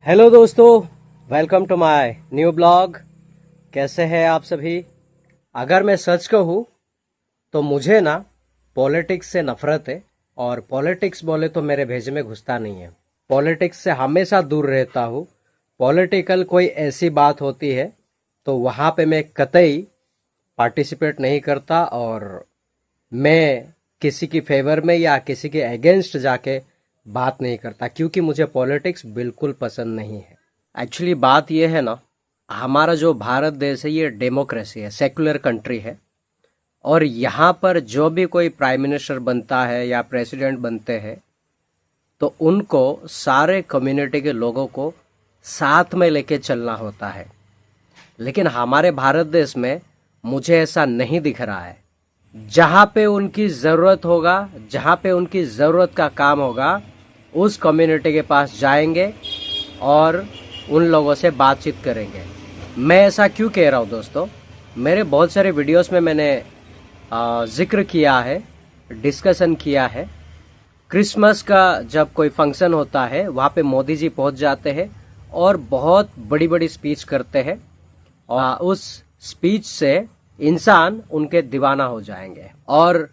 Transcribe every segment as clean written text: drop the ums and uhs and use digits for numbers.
Hello दोस्तों, welcome to my new blog. कैसे हैं आप सभी। अगर मैं सच कहूँ तो मुझे ना पॉलिटिक्स से नफरत है। और पॉलिटिक्स बोले तो मेरे भेजे में घुसता नहीं है। पॉलिटिक्स से हमेशा दूर रहता हूँ। पॉलिटिकल कोई ऐसी बात होती है तो वहाँ पे मैं कतई पार्टिसिपेट नहीं करता। और मैं किसी की फेवर में या किसी के अगेंस्ट जाके बात नहीं करता, क्योंकि मुझे पॉलिटिक्स बिल्कुल पसंद नहीं है। एक्चुअली बात यह है ना, हमारा जो भारत देश है ये डेमोक्रेसी है, सेकुलर कंट्री है। और यहाँ पर जो भी कोई प्राइम मिनिस्टर बनता है या प्रेसिडेंट बनते हैं तो उनको सारे कम्युनिटी के लोगों को साथ में लेके चलना होता है। लेकिन हमारे भारत देश में मुझे ऐसा नहीं दिख रहा है। जहाँ पे उनकी ज़रूरत होगा, जहाँ पे उनकी ज़रूरत का काम होगा, उस कम्युनिटी के पास जाएंगे और उन लोगों से बातचीत करेंगे। मैं ऐसा क्यों कह रहा हूँ दोस्तों, मेरे बहुत सारे वीडियोस में मैंने जिक्र किया है, डिस्कशन किया है। क्रिसमस का जब कोई फंक्शन होता है वहाँ पे मोदी जी पहुँच जाते हैं और बहुत बड़ी बड़ी स्पीच करते हैं। और उस स्पीच से इंसान उनके दीवाना हो जाएंगे। और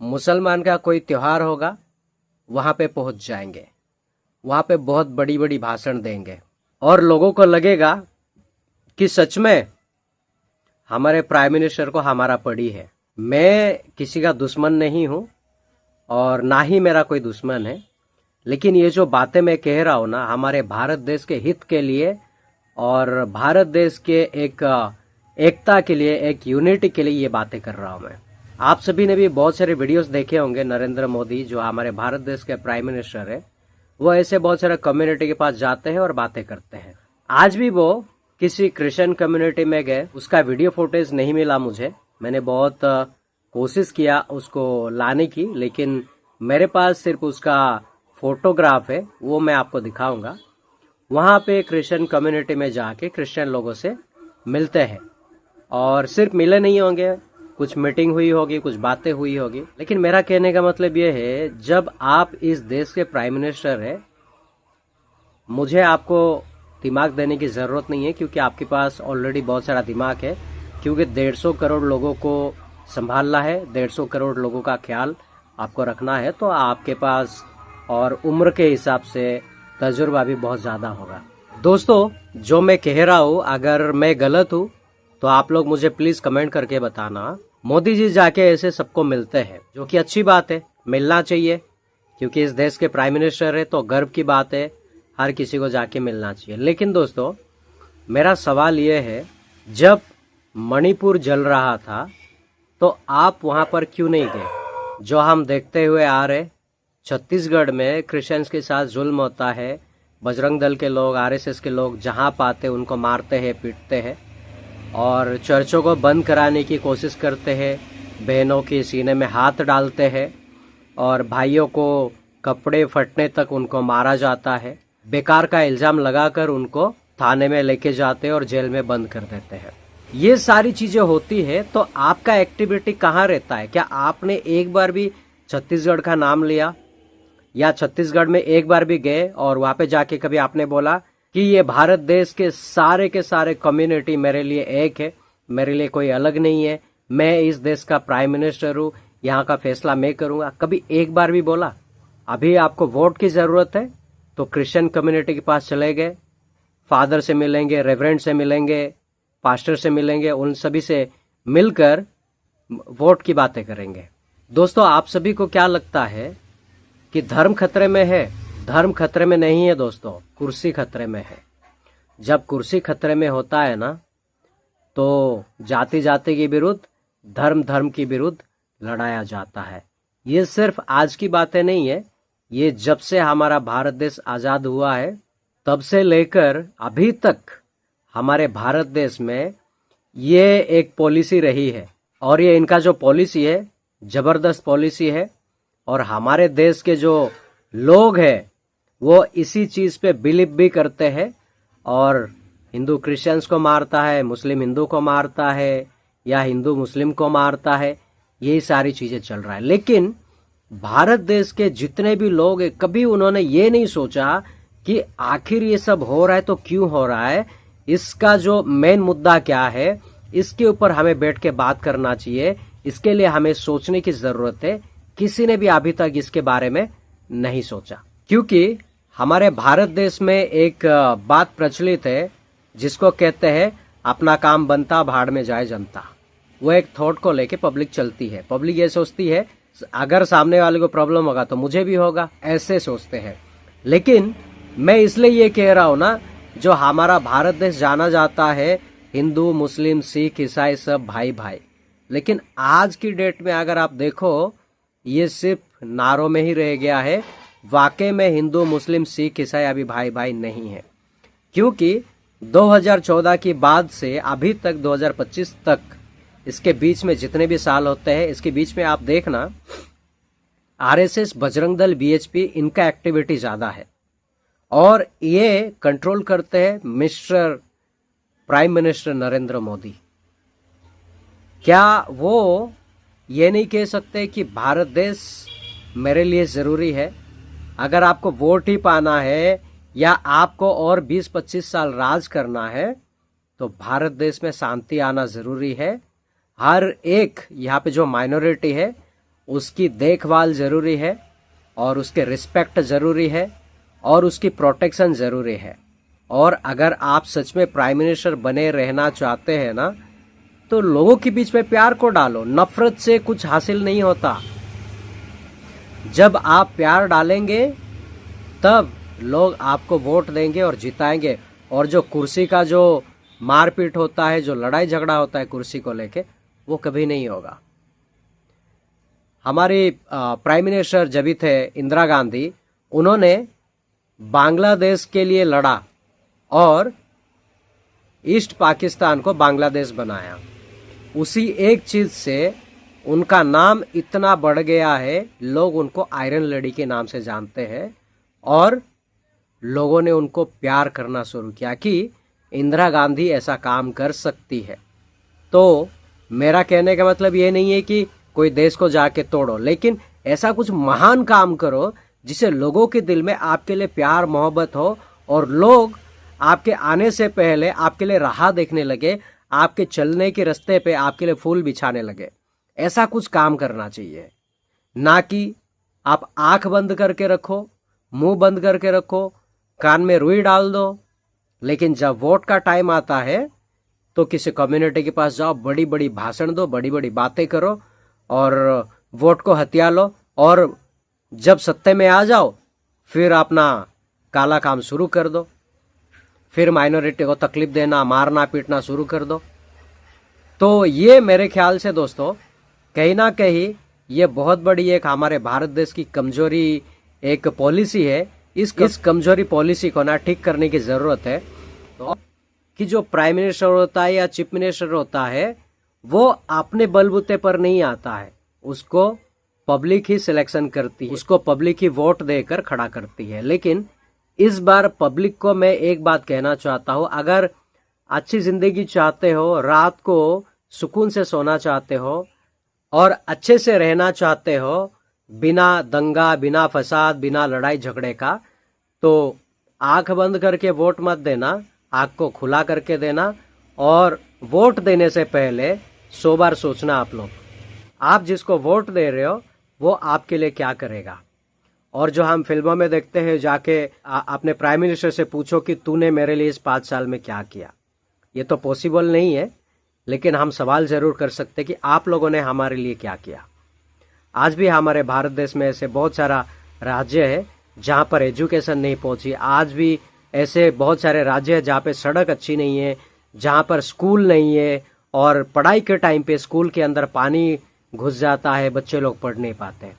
मुसलमान का कोई त्योहार होगा, वहाँ पे पहुँच जाएंगे, वहाँ पे बहुत बड़ी बड़ी भाषण देंगे और लोगों को लगेगा कि सच में हमारे प्राइम मिनिस्टर को हमारा पड़ी है। मैं किसी का दुश्मन नहीं हूँ और ना ही मेरा कोई दुश्मन है, लेकिन ये जो बातें मैं कह रहा हूँ ना, हमारे भारत देश के हित के लिए और भारत देश के एक एकता के लिए, एक यूनिटी के लिए ये बातें कर रहा हूँ मैं। आप सभी ने भी बहुत सारे वीडियोस देखे होंगे। नरेंद्र मोदी जो हमारे भारत देश के प्राइम मिनिस्टर है, वो ऐसे बहुत सारे कम्युनिटी के पास जाते हैं और बातें करते हैं। आज भी वो किसी क्रिश्चियन कम्युनिटी में गए, उसका वीडियो फुटेज नहीं मिला मुझे। मैंने बहुत कोशिश किया उसको लाने की, लेकिन मेरे पास सिर्फ उसका फोटोग्राफ है, वो मैं आपको दिखाऊंगा। वहाँ पे क्रिश्चियन कम्युनिटी में जाके क्रिश्चियन लोगों से मिलते हैं और सिर्फ मिले नहीं होंगे, कुछ मीटिंग हुई होगी, कुछ बातें हुई होगी। लेकिन मेरा कहने का मतलब ये है, जब आप इस देश के प्राइम मिनिस्टर हैं, मुझे आपको दिमाग देने की ज़रूरत नहीं है, क्योंकि आपके पास ऑलरेडी बहुत सारा दिमाग है। क्योंकि 150 करोड़ लोगों को संभालना है, 150 करोड़ लोगों का ख्याल आपको रखना है, तो आपके पास और उम्र के हिसाब से तजुर्बा भी बहुत ज़्यादा होगा। दोस्तों, जो मैं कह रहा हूँ, अगर मैं गलत हूँ तो आप लोग मुझे प्लीज़ कमेंट करके बताना। मोदी जी जाके ऐसे सबको मिलते हैं, जो कि अच्छी बात है, मिलना चाहिए, क्योंकि इस देश के प्राइम मिनिस्टर है तो गर्व की बात है, हर किसी को जाके मिलना चाहिए। लेकिन दोस्तों, मेरा सवाल ये है, जब मणिपुर जल रहा था तो आप वहाँ पर क्यों नहीं गए? जो हम देखते हुए आ रहे, छत्तीसगढ़ में क्रिश्चियंस के साथ जुल्म होता है, बजरंग दल के लोग, आरएसएस के लोग जहाँ पाते उनको मारते हैं, पीटते हैं और चर्चों को बंद कराने की कोशिश करते हैं, बहनों के सीने में हाथ डालते हैं और भाइयों को कपड़े फटने तक उनको मारा जाता है। बेकार का इल्ज़ाम लगाकर उनको थाने में लेके जाते हैं और जेल में बंद कर देते हैं। ये सारी चीज़ें होती है तो आपका एक्टिविटी कहाँ रहता है? क्या आपने एक बार भी छत्तीसगढ़ का नाम लिया, या छत्तीसगढ़ में एक बार भी गए और वहाँ पे जाके कभी आपने बोला कि ये भारत देश के सारे कम्युनिटी मेरे लिए एक है, मेरे लिए कोई अलग नहीं है, मैं इस देश का प्राइम मिनिस्टर हूँ, यहाँ का फैसला मैं करूँगा? कभी एक बार भी बोला? अभी आपको वोट की ज़रूरत है तो क्रिश्चियन कम्युनिटी के पास चले गए, फादर से मिलेंगे, रेवरेंड से मिलेंगे, पास्टर से मिलेंगे, उन सभी से मिलकर वोट की बातें करेंगे। दोस्तों, आप सभी को क्या लगता है कि धर्म खतरे में है? धर्म खतरे में नहीं है दोस्तों, कुर्सी खतरे में है। जब कुर्सी खतरे में होता है ना, तो जाति जाति के विरुद्ध, धर्म धर्म के विरुद्ध लड़ाया जाता है। ये सिर्फ आज की बातें नहीं है, ये जब से हमारा भारत देश आज़ाद हुआ है तब से लेकर अभी तक हमारे भारत देश में ये एक पॉलिसी रही है। और ये इनका जो पॉलिसी है, ज़बरदस्त पॉलिसी है। और हमारे देश के जो लोग हैं वो इसी चीज़ पे बिलीव भी करते हैं। और हिंदू क्रिश्चियंस को मारता है, मुस्लिम हिंदू को मारता है, या हिंदू मुस्लिम को मारता है, यही सारी चीज़ें चल रहा है। लेकिन भारत देश के जितने भी लोग हैं, कभी उन्होंने ये नहीं सोचा कि आखिर ये सब हो रहा है तो क्यों हो रहा है, इसका जो मेन मुद्दा क्या है, इसके ऊपर हमें बैठ के बात करना चाहिए। इसके लिए हमें सोचने की जरूरत है। किसी ने भी अभी तक इसके बारे में नहीं सोचा, क्योंकि हमारे भारत देश में एक बात प्रचलित है जिसको कहते हैं अपना काम बनता भाड़ में जाए जनता। वो एक थॉट को लेके पब्लिक चलती है। पब्लिक ये सोचती है अगर सामने वाले को प्रॉब्लम होगा तो मुझे भी होगा, ऐसे सोचते हैं। लेकिन मैं इसलिए ये कह रहा हूं ना, जो हमारा भारत देश जाना जाता है हिंदू मुस्लिम सिख ईसाई सब भाई भाई, लेकिन आज की डेट में अगर आप देखो ये सिर्फ नारों में ही रह गया है। वाकई में हिंदू मुस्लिम सिख ईसाई अभी भाई भाई नहीं है, क्योंकि 2014 की बाद से अभी तक 2025 तक, इसके बीच में जितने भी साल होते हैं, इसके बीच में आप देखना आरएसएस बजरंग दल बीएचपी इनका एक्टिविटी ज्यादा है और ये कंट्रोल करते हैं mister prime minister Narendra Modi. क्या वो ये नहीं कह सकते कि भारत देश मेरे लिए जरूरी है? अगर आपको वोट ही पाना है या आपको और 20-25 साल राज करना है तो भारत देश में शांति आना जरूरी है। हर एक यहाँ पे जो माइनॉरिटी है उसकी देखभाल जरूरी है और उसके रिस्पेक्ट जरूरी है और उसकी प्रोटेक्शन जरूरी है। और अगर आप सच में प्राइम मिनिस्टर बने रहना चाहते हैं ना, तो लोगों के बीच में प्यार को डालो। नफरत से कुछ हासिल नहीं होता। जब आप प्यार डालेंगे तब लोग आपको वोट देंगे और जिताएंगे। और जो कुर्सी का जो मारपीट होता है, जो लड़ाई झगड़ा होता है कुर्सी को लेके, वो कभी नहीं होगा। हमारी प्राइम मिनिस्टर जब भी थे इंदिरा गांधी, उन्होंने बांग्लादेश के लिए लड़ा और ईस्ट पाकिस्तान को बांग्लादेश बनाया। उसी एक चीज से उनका नाम इतना बढ़ गया है, लोग उनको आयरन लेडी के नाम से जानते हैं और लोगों ने उनको प्यार करना शुरू किया कि इंदिरा गांधी ऐसा काम कर सकती है। तो मेरा कहने का मतलब ये नहीं है कि कोई देश को जाके तोड़ो, लेकिन ऐसा कुछ महान काम करो जिसे लोगों के दिल में आपके लिए प्यार मोहब्बत हो और लोग आपके आने से पहले आपके लिए राह देखने लगे, आपके चलने के रास्ते पे आपके लिए फूल बिछाने लगे। ऐसा कुछ काम करना चाहिए, ना कि आप आंख बंद करके रखो, मुंह बंद करके रखो, कान में रुई डाल दो, लेकिन जब वोट का टाइम आता है तो किसी कम्युनिटी के पास जाओ, बड़ी बड़ी भाषण दो, बड़ी बड़ी बातें करो और वोट को हथिया लो और जब सत्ते में आ जाओ फिर अपना काला काम शुरू कर दो, फिर माइनॉरिटी को तकलीफ देना, मारना पीटना शुरू कर दो। तो ये मेरे ख्याल से दोस्तों कहीं ना कहीं ये बहुत बड़ी एक हमारे भारत देश की कमजोरी एक पॉलिसी है। इस कमजोरी पॉलिसी को ना ठीक करने की जरूरत है। तो कि जो प्राइम मिनिस्टर होता है या चीफ मिनिस्टर होता है वो अपने बलबूते पर नहीं आता है, उसको पब्लिक ही सिलेक्शन करती है, उसको पब्लिक ही वोट देकर खड़ा करती है। लेकिन इस बार पब्लिक को मैं एक बात कहना चाहता हूं, अगर अच्छी जिंदगी चाहते हो, रात को सुकून से सोना चाहते हो और अच्छे से रहना चाहते हो, बिना दंगा, बिना फसाद, बिना लड़ाई झगड़े का, तो आंख बंद करके वोट मत देना, आंख को खुला करके देना और वोट देने से पहले 100 बार सोचना आप जिसको वोट दे रहे हो वो आपके लिए क्या करेगा। और जो हम फिल्मों में देखते हैं, जाके अपने प्राइम मिनिस्टर से पूछो कि तूने मेरे लिए इस 5 साल में क्या किया। ये तो पॉसिबल नहीं है, लेकिन हम सवाल जरूर कर सकते कि आप लोगों ने हमारे लिए क्या किया। आज भी हमारे भारत देश में ऐसे बहुत सारा राज्य है जहां पर एजुकेशन नहीं पहुंची। आज भी ऐसे बहुत सारे राज्य है जहां पे सड़क अच्छी नहीं है, जहां पर स्कूल नहीं है और पढ़ाई के टाइम पे स्कूल के अंदर पानी घुस जाता है, बच्चे लोग पढ़ नहीं पाते।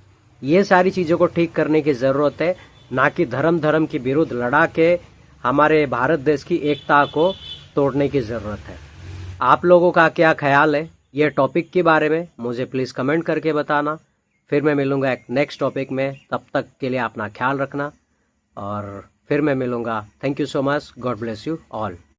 ये सारी चीजों को ठीक करने की जरूरत है, ना कि धर्म के विरुद्ध लड़ा के हमारे भारत देश की एकता को तोड़ने की जरूरत है। आप लोगों का क्या ख्याल है ये टॉपिक के बारे में, मुझे प्लीज कमेंट करके बताना। फिर मैं मिलूंगा एक नेक्स्ट टॉपिक में, तब तक के लिए अपना ख्याल रखना और फिर मैं मिलूंगा। Thank you so much, God bless you all.